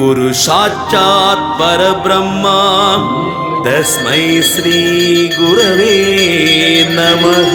गुरु साक्षात् परब्रह्मा तस्मै श्री गुरवे नमः।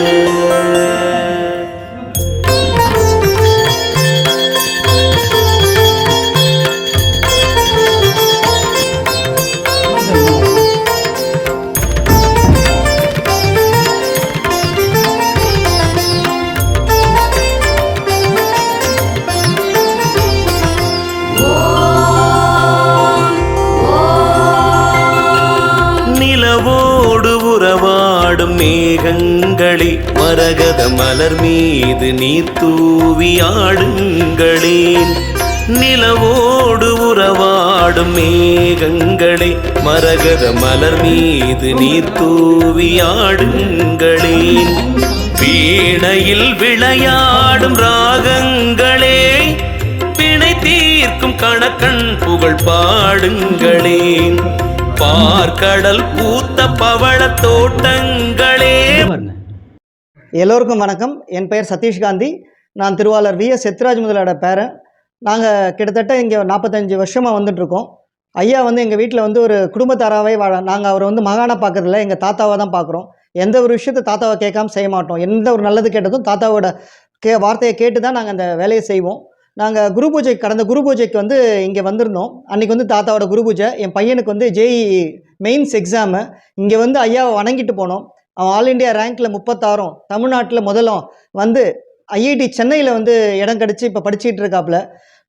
நிலவோடு உறவாடும் மேகங்களே, மரகத மலர் மீது நீர் தூவி ஆடுங்களேன். நிலவோடு உறவாடும் மேகங்களே, மரகத மலர் மீது நீர் தூவி ஆடுங்களேன். வீணையில் விளையாடும் ராகங்களே, பிணை தீர்க்கும் கணக்கன் புகழ் பாடுங்களேன். பார்க்கடல் பூத்த பவள தோட்டங்களே. எல்லோருக்கும் வணக்கம். என் பெயர் சதீஷ்காந்தி. நான் திருவாளர் VS செத்ராஜ் முதலோட பேரன். நாங்கள் கிட்டத்தட்ட இங்கே 45 வருஷமாக வந்துட்டுருக்கோம். ஐயா எங்கள் வீட்டில் ஒரு குடும்பத்தாராகவே நாங்கள் அவரை மகானாக பார்க்கறதில்ல, எங்கள் தாத்தாவை தான் பார்க்குறோம். எந்த ஒரு விஷயத்தை தாத்தாவை கேட்காம செய்ய மாட்டோம். எந்த ஒரு நல்லது கேட்டதும் தாத்தாவோட வார்த்தையை கேட்டு தான் நாங்கள் அந்த வேலையை செய்வோம். நாங்கள் குரு பூஜைக்கு கடந்த குரு பூஜைக்கு இங்கே வந்திருந்தோம். அன்றைக்கி தாத்தாவோட குரு பூஜை. என் பையனுக்கு JEE மெயின்ஸ் எக்ஸாமு. இங்கே ஐயாவை வணங்கிட்டு போனோம். அவன் ஆல் இண்டியா ரேங்க்கில் 36, தமிழ்நாட்டில் முதலும் IIT சென்னையில் இடம் கிடச்சி இப்போ படிச்சுட்டு இருக்காப்புல.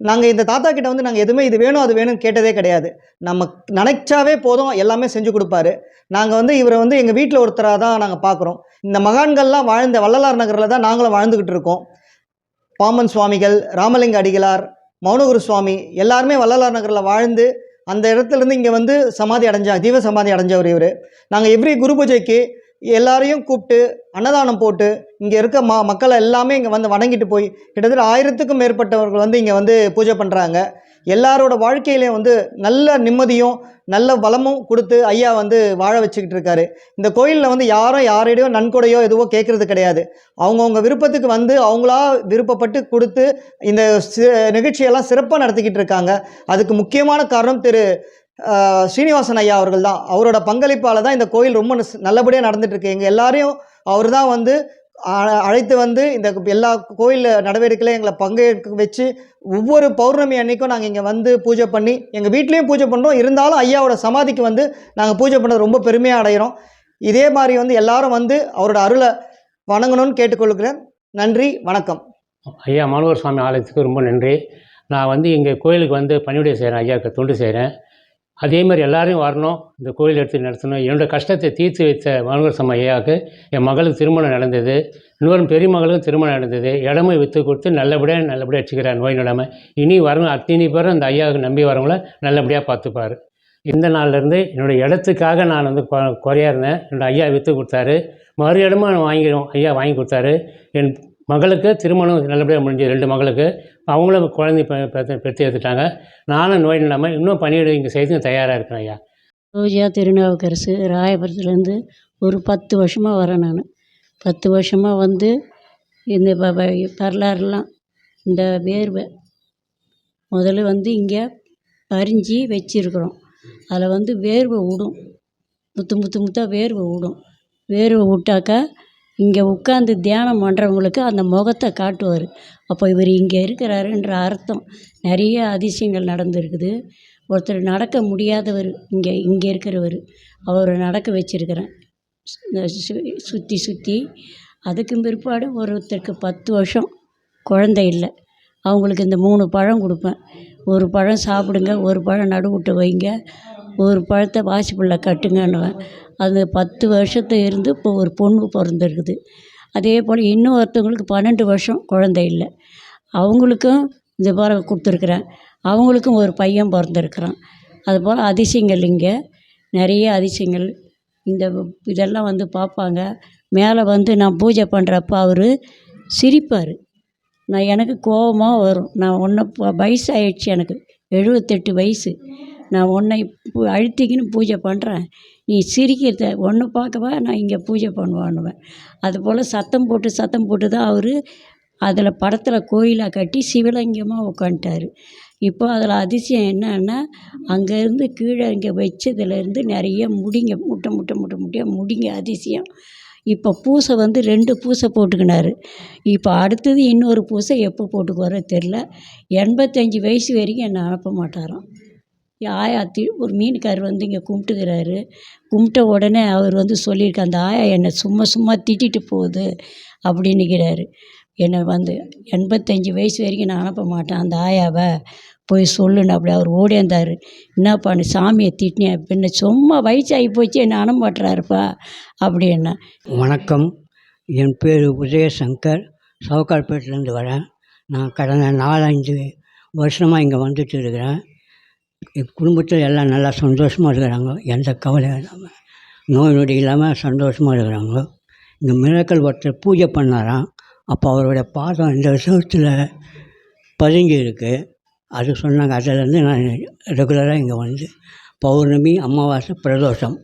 நாங்கள் இந்த தாத்தா கிட்ட நாங்கள் எதுவுமே இது வேணும் அது வேணும்னு கேட்டதே கிடையாது. நம்ம நினைச்சாவே போதும், எல்லாமே செஞ்சு கொடுப்பாரு. நாங்கள் இவரை எங்கள் வீட்டில் ஒருத்தராக தான் நாங்கள் பார்க்குறோம். இந்த மகான்கள்லாம் வாழ்ந்த வள்ளலார் நகரில் தான் நாங்களும் வாழ்ந்துக்கிட்டு இருக்கோம். பாம்பன் சுவாமிகள், ராமலிங்க அடிகளார், மௌனகுரு சுவாமி எல்லாருமே வள்ளலார் நகரில் வாழ்ந்து அந்த இடத்துலேருந்து இங்கே சமாதி ஜீவ சமாதி அடைஞ்சவர் இவர். நாங்கள் எவ்ரி குரு பூஜைக்கு எல்லாரையும் கூப்பிட்டு அன்னதானம் போட்டு இங்கே இருக்க மக்களை எல்லாமே இங்கே வணங்கிட்டு போய் கிட்டத்தட்ட 1000க்கும் மேற்பட்டவர்கள் இங்கே பூஜை பண்ணுறாங்க. எல்லாரோட வாழ்க்கையிலையும் நல்ல நிம்மதியும் நல்ல வளமும் கொடுத்து ஐயா வாழ வச்சுக்கிட்டு இருக்காரு. இந்த கோயிலில் யாரும் யாரையோ நன்கொடையோ எதுவோ கேட்குறது கிடையாது. அவங்கவுங்க விருப்பத்துக்கு அவங்களா விருப்பப்பட்டு கொடுத்து இந்த நிகழ்ச்சியெல்லாம் சிறப்பாக நடத்திக்கிட்டு இருக்காங்க. அதுக்கு முக்கியமான காரணம் திரு ஸ்ரீனிவாசன் ஐயா அவர்கள் தான். அவரோட பங்களிப்பால் தான் இந்த கோயில் ரொம்ப நல்லபடியாக நடந்துகிட்ருக்கு. எங்கள் எல்லாரையும் அவர் தான் அழைத்து இந்த எல்லா கோயில் நடவடிக்கையிலையும் எங்களை பங்கேற்க வச்சு ஒவ்வொரு பௌர்ணமி அன்னைக்கும் நாங்கள் இங்கே பூஜை பண்ணி எங்கள் வீட்லேயும் பூஜை பண்ணுறோம். இருந்தாலும் ஐயாவோட சமாதிக்கு நாங்கள் பூஜை பண்ணுறது ரொம்ப பெருமையாக அடைகிறோம். இதே மாதிரி எல்லாரும் அவரோட அருளை வணங்கணும்னு கேட்டுக்கொள்கிறேன். நன்றி, வணக்கம். ஐயா மனோகர் சுவாமி ஆலயத்துக்கு ரொம்ப நன்றி. நான் எங்கள் கோயிலுக்கு பணிவிடை செய்கிறேன், ஐயாவுக்கு தொண்டு செய்கிறேன். அதே மாதிரி எல்லோரையும் வரணும், இந்த கோயில் எடுத்து நடத்தணும். என்னோடய கஷ்டத்தை தீர்த்து வைத்த மனோகர் சுவாமி ஐயாவுக்கு என் மகளுக்கு திருமணம் நடந்தது. இன்னொரு பெரிய மகளுக்கும் திருமணம் நடந்தது. இடமே விற்று கொடுத்து நல்லபடியாக வச்சுக்கிறார், நோய் நடாமல். இனி வரணும் அத்தனை பேரும் அந்த ஐயாவுக்கு நம்பி வரவங்கள நல்லபடியாக பார்த்துப்பார். இந்த நாள்லேருந்து என்னோடய இடத்துக்காக நான் குறையா இருந்தேன். என்னோடய ஐயா விற்று கொடுத்தாரு. மறு இடமும் ஐயா வாங்கி கொடுத்தாரு. என் மகளுக்கு திருமணம் நல்லபடியாக முடிஞ்சு 2 மகளுக்கு. அவங்களும் குழந்தை பெற்று எடுத்துட்டாங்க. நானும் நோய் இல்லாமல் இன்னும் பணியிட இங்கே செய்து தயாராக இருக்கேன். ஐயா ரோஜா திருநாவுக்கரசு ராயபுரத்துலேருந்து ஒரு 10 வருஷமாக வரேன். நான் 10 வருஷமாக இந்த வரலாறுலாம் இந்த வேர்வை முதல்ல இங்கே பறிஞ்சு வச்சுருக்குறோம். அதில் வேர்வை விடும், முத்தாக வேர்வை விடும். வேர்வை விட்டாக்கா இங்கே உட்காந்து தியானம் பண்ணுறவங்களுக்கு அந்த முகத்தை காட்டுவார். அப்போ இவர் இங்கே இருக்கிறாருன்ற அர்த்தம். நிறைய அதிசயங்கள் நடந்துருக்குது. ஒருத்தர் நடக்க முடியாதவர் இங்கே இருக்கிறவர், அவரை நடக்க வச்சுருக்கிறேன் சுற்றி. அதுக்கும் பிற்பாடு ஒருத்தருக்கு 10 வருஷம் குழந்தை இல்லை. அவங்களுக்கு இந்த 3 பழம் கொடுப்பேன். ஒரு பழம் சாப்பிடுங்க, ஒரு பழம் நடுவிட்டு வைங்க, ஒரு பழத்தை வாசிப்புள்ள கட்டுங்கன்னுவேன். அது 10 வருஷத்து இருந்து இப்போ ஒரு பொண்ணு பிறந்திருக்குது. அதே போல் இன்னொருத்தவங்களுக்கு 12 வருஷம் குழந்தை இல்லை. அவங்களுக்கும் இந்த போல் கொடுத்துருக்குறேன். அவங்களுக்கும் ஒரு பையன் பிறந்திருக்கிறான். அதுபோல் அதிசயங்கள் இங்கே நிறைய அதிசயங்கள். இதெல்லாம் பார்ப்பாங்க. மேலே நான் பூஜை பண்ணுறப்ப அவர் சிரிப்பார். எனக்கு கோபமாக வரும். நான் வயசு ஆயிடுச்சு, எனக்கு 78 வயசு. நான் உன்னை அழுத்திக்கின்னு பூஜை பண்ணுறேன், நீ சிரிக்கிறத ஒன்று பார்க்கவா நான் இங்கே பூஜை பண்ணுவான்னுவேன். அதுபோல் சத்தம் போட்டு தான் அவர் அதில் படத்தில் கோயிலாக கட்டி சிவலிங்கமாக உட்காந்துட்டார். இப்போ அதில் அதிசயம் என்னன்னா, அங்கேருந்து கீழே இங்கே வச்சதுலேருந்து நிறைய முடிங்க முட்டையாக முடிங்க அதிசயம். இப்போ பூசை வந்து 2 பூசை போட்டுக்கினாரு. இப்போ அடுத்தது இன்னொரு பூசை எப்போ போட்டுக்குவாரோ தெரில. 85 வயசு வரைக்கும் என்னை அனுப்ப மாட்டாராம். ஆயா ஒரு மீனுக்கார் வந்து இங்கே கும்பிட்டுக்கிறாரு. கும்பிட்ட உடனே அவர் வந்து சொல்லியிருக்கார், அந்த ஆயா என்னை சும்மா திட்டிட்டு போகுது அப்படின்னுக்கிறாரு. என்னை வந்து 85 வயசு வரைக்கும் நான் அனுப்ப மாட்டேன் அந்த ஆயாவை, போய் சொல்லுன்னு. அப்படி அவர் ஓடியாந்தார். என்னப்பா நீ சாமியை திட்டினியா? பின்ன சும்மா வயசாகி போச்சு என்னை அனுப்ப மாட்டுறாருப்பா அப்படின்னா. வணக்கம், என் பேர் உதயசங்கர், சவுகார்பேட்டிலேருந்து வரேன். நான் கடந்த 4-5 வருஷமாக இங்கே வந்துட்டு இருக்கிறேன். என் குடும்பத்தில் எல்லாம் நல்லா சந்தோஷமாக இருக்கிறாங்க, எந்த கவலையும் இல்லாமல், நோய் நொடி இல்லாமல் சந்தோஷமாக இருக்கிறாங்க. இங்கே மிராக்கள் ஒருத்தர் பூஜை பண்ணாராம். அப்போ அவருடைய பாதம் இந்த விஷயத்தில் பதுங்கி இருக்குது. அது சொன்னாங்க. அதிலேருந்து நான் ரெகுலராக இங்கே வந்து பௌர்ணமி, அமாவாசை, பிரதோஷம்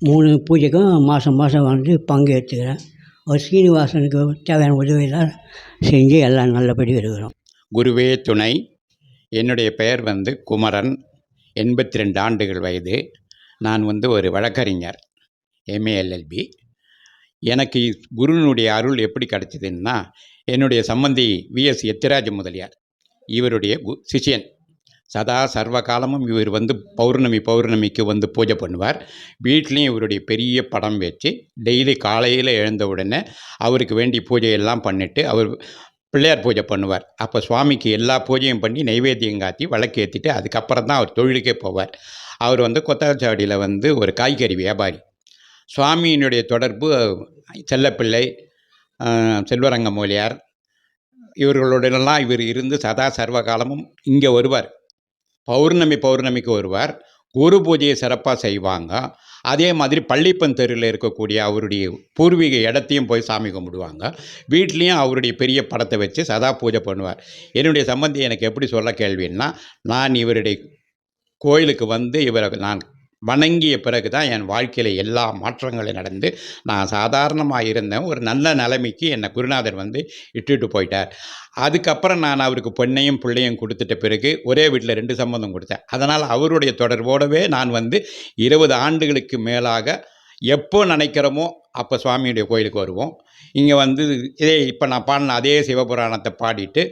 3 பூஜைக்கும் மாதம் வந்து பங்கேற்றுக்கிறேன். அவர் சீனிவாசனுக்கு தேவையான உதவியெல்லாம் செஞ்சு எல்லாம் நல்லபடி இருக்கிறோம். குருவே துணை. என்னுடைய பெயர் வந்து குமரன். 82 ஆண்டுகள் வயது. நான் வந்து ஒரு வழக்கறிஞர், MA LLB. எனக்கு குருவினுடைய அருள் எப்படி கிடச்சிதுன்னா, என்னுடைய சம்பந்தி VS எத்திராஜ முதலியார், இவருடைய சிஷ்யன். சதா சர்வ காலமும் இவர் வந்து பௌர்ணமிக்கு வந்து பூஜை பண்ணுவார். வீட்லேயும் இவருடைய பெரிய படம் வச்சு டெய்லி காலையில் எழுந்த உடனே அவருக்கு வேண்டிய பூஜையெல்லாம் பண்ணிவிட்டு அவர் பிள்ளையார் பூஜை பண்ணுவார். அப்போ சுவாமிக்கு எல்லா பூஜையும் பண்ணி நைவேத்தியம் காட்டி விளக்கேற்றிட்டு அதுக்கப்புறம் தான் அவர் தொழிலுக்கே போவார். அவர் வந்து கொத்தச்சாவடியில் வந்து ஒரு காய்கறி வியாபாரி. சுவாமியினுடைய தொடர்பு செல்லப்பிள்ளை, செல்வரங்க மூலியார் இவர்களுடனெல்லாம் இவர் இருந்து சதா சர்வ காலமும் இங்கே வருவார். பௌர்ணமிக்கு வருவார். குரு பூஜையை சிறப்பாக செய்வாங்க. அதே மாதிரி பள்ளிப்பன் தெருவில் இருக்கக்கூடிய அவருடைய பூர்வீக இடத்தையும் போய் சாமி கும்பிடுவாங்க. வீட்லேயும் அவருடைய பெரிய படத்தை வச்சு சதா பூஜை பண்ணுவார். என்னுடைய சம்பந்தி எனக்கு எப்படி சொல்ல கேள்வின்னா, நான் இவருடைய கோயிலுக்கு வந்து இவரை நான் வணங்கிய பிறகு தான் என் வாழ்க்கையில் எல்லா மாற்றங்களும் நடந்து நான் சாதாரணமாக இருந்தேன். ஒரு நல்ல நிலைமைக்கு என்னை குருநாதர் வந்து இட்டுட்டு போயிட்டார். அதுக்கப்புறம் நான் அவருக்கு பெண்ணையும் பிள்ளையும் கொடுத்துட்ட பிறகு ஒரே வீட்டில் 2 சம்பந்தம் கொடுத்தேன். அதனால் அவருடைய தொடர்போடவே நான் வந்து 20 ஆண்டுகளுக்கு மேலாக எப்போ நினைக்கிறோமோ அப்போ சுவாமியுடைய கோயிலுக்கு வருவோம். இங்கே வந்து இதே இப்போ நான் பாடின அதே சிவபுராணத்தை பாடிட்டு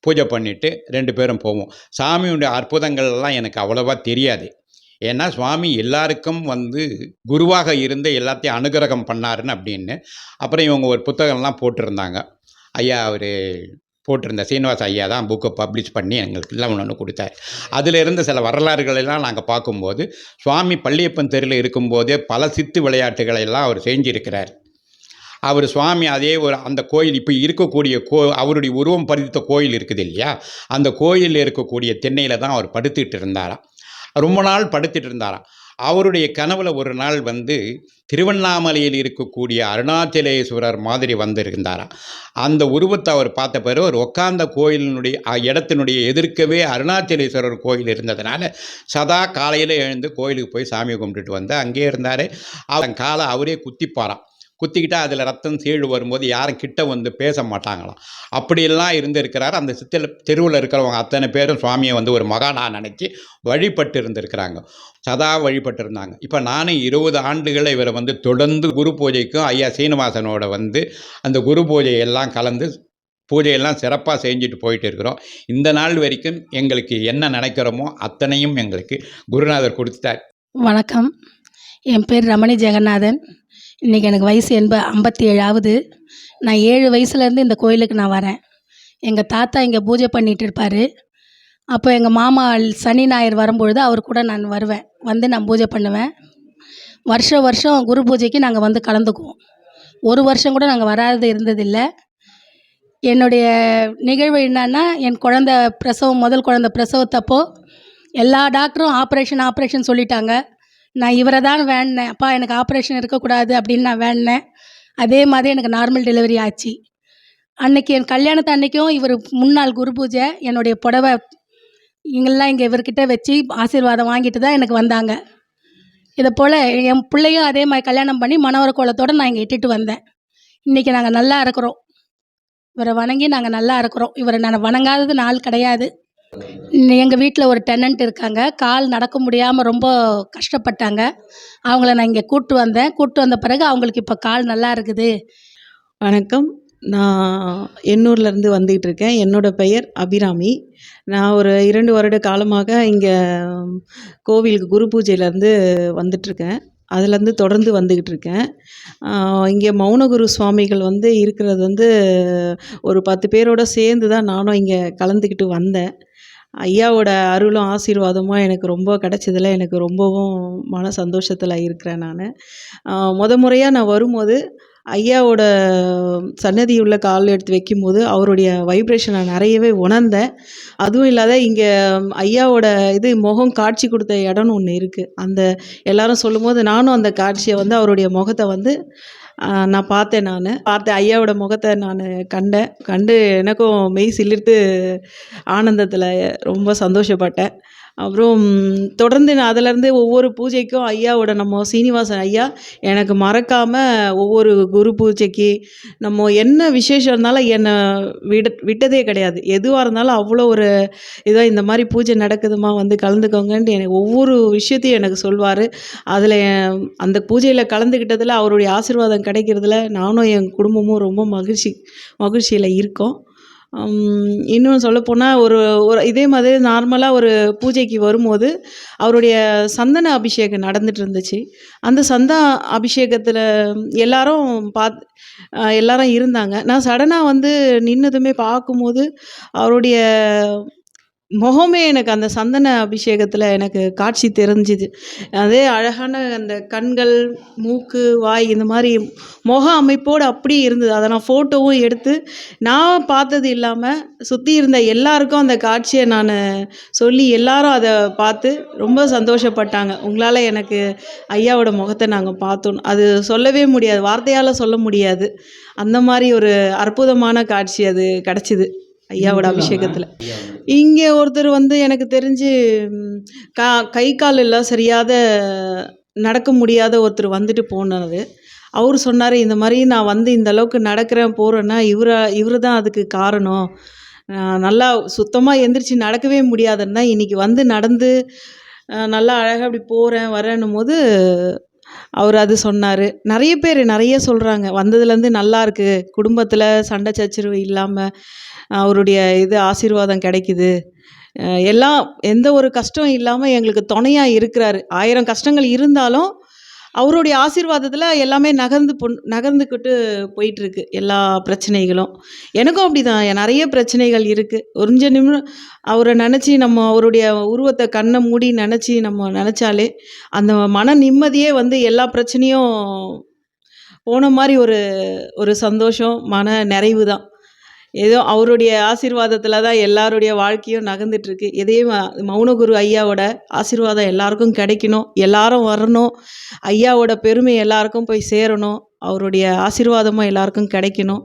பூஜை பண்ணிவிட்டு 2 பேரும் போவோம். சாமியுடைய அற்புதங்கள்லாம் எனக்கு அவ்வளோவா தெரியாது. ஏன்னா சுவாமி எல்லாருக்கும் வந்து குருவாக இருந்து எல்லாத்தையும் அனுகிரகம் பண்ணாருன்னு அப்படின்னு. அப்புறம் இவங்க ஒரு புத்தகம்லாம் போட்டிருந்தாங்க. ஐயா அவர் போட்டிருந்த சீனிவாச ஐயா தான் புக்கை பப்ளிஷ் பண்ணி எங்களுக்கு எல்லாம் ஒன்று கொடுத்தார். அதில் இருந்த சில வரலாறுகளெல்லாம் நாங்கள் பார்க்கும்போது சுவாமி பள்ளியப்பன் தெருவில் இருக்கும்போதே பல சித்து விளையாட்டுகளெல்லாம் அவர் செஞ்சிருக்கிறார். அவர் சுவாமி அதே ஒரு அந்த கோயில் இப்போ இருக்கக்கூடிய அவருடைய உருவம் பதித்த கோயில் இருக்குது இல்லையா, அந்த கோயிலில் இருக்கக்கூடிய திண்ணையில் தான் அவர் படுத்துக்கிட்டு இருந்தாராம். ரொம்ப நாள் படுத்துட்டு இருந்தாராம். அவருடைய கனவுல ஒரு நாள் வந்து திருவண்ணாமலையில் இருக்கக்கூடிய அருணாச்சலேஸ்வரர் மாதிரி வந்திருந்தாராம். அந்த உருவத்தை அவர் பார்த்த பிறகு ஒரு உட்கார்ந்த கோயிலினுடைய இடத்தினுடைய எதிர்க்கவே அருணாச்சலேஸ்வரர் கோயில் இருந்ததுனால சதா காலையில் எழுந்து கோயிலுக்கு போய் சாமி கும்பிட்டுட்டு வந்து அங்கேயே இருந்தார். அவன் காலை அவரே குத்திக்கிட்டா அதில் ரத்தம் சீழ் வரும்போது யாரும் கிட்ட வந்து பேச மாட்டாங்களாம். அப்படியெல்லாம் இருந்திருக்கிறார். அந்த தெருவில் இருக்கிறவங்க அத்தனை பேரும் சுவாமியை வந்து ஒரு மகானா நினச்சி வழிபட்டு இருந்திருக்கிறாங்க, சதா வழிபட்டு இருந்தாங்க. இப்போ நானும் 20 ஆண்டுகளை இவரை வந்து தொடர்ந்து குரு பூஜைக்கும் ஐயா சீனிவாசனோட வந்து அந்த குரு பூஜையெல்லாம் கலந்து பூஜையெல்லாம் சிறப்பாக செஞ்சுட்டு போயிட்டு இருக்கிறோம். இந்த நாள் வரைக்கும் எங்களுக்கு என்ன நினைக்கிறோமோ அத்தனையும் எங்களுக்கு குருநாதர் கொடுத்தார். வணக்கம், என் பேர் ரமணி ஜெகநாதன். இன்றைக்கி எனக்கு வயசு 57 ஆகுது. நான் 7 வயசுலேருந்து இந்த கோயிலுக்கு நான் வரேன். எங்கள் தாத்தா இங்கே பூஜை பண்ணிகிட்டு இருப்பார். அப்போ எங்கள் மாமா சனி ஞாயிறு வரும்பொழுது அவர் கூட நான் வருவேன், வந்து நான் பூஜை பண்ணுவேன். வருஷம் குரு பூஜைக்கு நாங்கள் வந்து கலந்துக்குவோம். ஒரு வருஷம் கூட நாங்கள் வராது இருந்ததில்லை. என்னுடைய நிகழ்வு என்னன்னா, என் முதல் குழந்தை பிரசவத்தப்போ எல்லா டாக்டரும் ஆப்ரேஷன் சொல்லிட்டாங்க. நான் இவரை தான் வேண்டினேன், அப்பா எனக்கு ஆப்ரேஷன் இருக்கக்கூடாது அப்படின்னு நான் வேண்டினேன். அதே மாதிரி எனக்கு நார்மல் டெலிவரி ஆச்சு. அன்றைக்கி என் கல்யாணத்து அன்றைக்கும் இவர் முன்னாள் குரு பூஜை என்னுடைய புடவை இங்கெல்லாம் இங்கே இவர்கிட்ட வச்சு ஆசீர்வாதம் வாங்கிட்டு தான் எனக்கு வந்தாங்க. இதை போல் என் பிள்ளையும் அதே மாதிரி கல்யாணம் பண்ணி மணவர கோலத்தோடு நான் இங்கே இட்டுட்டு வந்தேன். இன்றைக்கி நாங்கள் நல்லா இருக்கிறோம். இவரை வணங்கி நாங்கள் நல்லா இருக்கிறோம். இவரை நான் வணங்காதது நாள் கிடையாது. எங்கள் வீட்டில் ஒரு டெனண்ட் இருக்காங்க. கால் நடக்க முடியாமல் ரொம்ப கஷ்டப்பட்டாங்க. அவங்கள நான் இங்கே கூப்பிட்டு வந்தேன். கூப்பிட்டு வந்த பிறகு அவங்களுக்கு இப்போ கால் நல்லா இருக்குது. வணக்கம். நான் எண்ணூர்லேருந்து வந்துகிட்டு இருக்கேன். என்னோட பெயர் அபிராமி. நான் ஒரு 2 வருட காலமாக இங்கே கோவிலுக்கு குரு பூஜையிலேருந்து வந்துட்டுருக்கேன். அதுலேருந்து தொடர்ந்து வந்துக்கிட்டு இருக்கேன். இங்கே மௌனகுரு சுவாமிகள் வந்து இருக்கிறது வந்து ஒரு 10 பேரோட சேர்ந்து தான் நானும் இங்கே கலந்துக்கிட்டு வந்தேன். ஐயாவோட அருளும் ஆசீர்வாதமும் எனக்கு ரொம்ப கிடைச்சதுல எனக்கு ரொம்பவும் மன சந்தோஷத்தில் இருக்கிறேன் நான். முறையாக நான் வரும்போது ஐயாவோட சன்னதி உள்ள கால் எடுத்து வைக்கும்போது அவருடைய வைப்ரேஷனை நிறையவே உணர்ந்தேன். அதுவும் இல்லாத இங்கே ஐயாவோட முகம் காட்சி கொடுத்த இடம்னு ஒன்று இருக்குது. அந்த எல்லாரும் சொல்லும்போது நானும் அந்த காட்சியை வந்து அவருடைய முகத்தை வந்து நான் பார்த்தேன். ஐயாவோட முகத்தை நான் கண்டு எனக்கும் மெய் சிலிர்த்து ஆனந்தத்தில் ரொம்ப சந்தோஷப்பட்டேன். அப்புறம் தொடர்ந்து நான் அதிலேருந்து ஒவ்வொரு பூஜைக்கும் ஐயாவோட நம்ம சீனிவாசன் ஐயா எனக்கு மறக்காமல் ஒவ்வொரு குரு பூஜைக்கு நம்ம என்ன விசேஷம் இருந்தாலும் என்னை விட்டதே கிடையாது. எதுவாக இருந்தாலும் அவ்வளோ ஒரு இதாக இந்த மாதிரி பூஜை நடக்குதுமா வந்து கலந்துக்கோங்கன்ட்டு எனக்கு ஒவ்வொரு விஷயத்தையும் எனக்கு சொல்வார். அதில் அந்த பூஜையில் கலந்துக்கிட்டதில் அவருடைய ஆசீர்வாதம் கிடைக்கிறதுல நானும் என் குடும்பமும் ரொம்ப மகிழ்ச்சியில் இருக்கோம். இன்னும் சொல்லப்போனால் ஒரு இதே மாதிரி நார்மலாக ஒரு பூஜைக்கு வரும்போது அவருடைய சந்தன அபிஷேகம் நடந்துட்டு இருந்துச்சு. அந்த அபிஷேகத்தில் எல்லாரும் இருந்தாங்க. நான் சடனாக வந்து நின்னதுமே பார்க்கும்போது அவருடைய முகமே எனக்கு அந்த சந்தன அபிஷேகத்தில் எனக்கு காட்சி தெரிஞ்சுது. அதே அழகான அந்த கண்கள், மூக்கு, வாய் இந்த மாதிரி முக அமைப்போடு அப்படியே இருந்தது. அதை நான் ஃபோட்டோவும் எடுத்து நான் பார்த்தது இல்லாமல் சுற்றி இருந்த எல்லாருக்கும் அந்த காட்சியை நான் சொல்லி எல்லாரும் அதை பார்த்து ரொம்ப சந்தோஷப்பட்டாங்க. உங்களால் எனக்கு ஐயாவோட முகத்தை நாங்கள் பார்த்தோம். அது சொல்லவே முடியாது, வார்த்தையால் சொல்ல முடியாது. அந்த மாதிரி ஒரு அற்புதமான காட்சி அது கிடச்சிது ஐயாவோட அபிஷேகத்தில். இங்கே ஒருத்தர் வந்து எனக்கு தெரிஞ்சு கை கால் எல்லாம் நடக்க முடியாத ஒருத்தர் வந்துட்டு போனார். அவர் சொன்னார், இந்த மாதிரி நான் வந்து இந்த அளவுக்கு நடக்கிறேன் போகிறேன்னா இவரு தான் அதுக்கு காரணம். நல்லா சுத்தமாக எந்திரிச்சு நடக்கவே முடியாதுன்னா இன்றைக்கி வந்து நடந்து நல்லா அழகாக அப்படி போகிறேன் வரேன்னும் போது அவர் அது சொன்னார். நிறைய பேர் நிறைய சொல்கிறாங்க, வந்ததுலேருந்து நல்லா இருக்குது, குடும்பத்தில் சண்டை சச்சரவு இல்லாமல் அவருடைய ஆசீர்வாதம் கிடைக்குது, எல்லாம் எந்த ஒரு கஷ்டம் இல்லாமல் எங்களுக்கு துணையாக இருக்கிறாரு. 1000 கஷ்டங்கள் இருந்தாலும் அவருடைய ஆசீர்வாதத்தில் எல்லாமே நகர்ந்துக்கிட்டு போயிட்டுருக்கு எல்லா பிரச்சனைகளும். எனக்கும் அப்படி தான் நிறைய பிரச்சனைகள் இருக்குது. கொஞ்ச நிமிடம் அவரை நினச்சி நம்ம அவருடைய உருவத்தை கண்ணை மூடி நினச்சாலே அந்த மன நிம்மதியே வந்து எல்லா பிரச்சனையும் போன மாதிரி ஒரு சந்தோஷம், மன நிறைவு தான். ஏதோ அவருடைய ஆசீர்வாதத்தில் தான் எல்லாருடைய வாழ்க்கையும் நகர்ந்துட்டுருக்கு. மௌனகுரு ஐயாவோட ஆசீர்வாதம் எல்லாருக்கும் கிடைக்கணும், எல்லாரும் வரணும், ஐயாவோட பெருமை எல்லாருக்கும் போய் சேரணும், அவருடைய ஆசீர்வாதமும் எல்லாருக்கும் கிடைக்கணும்.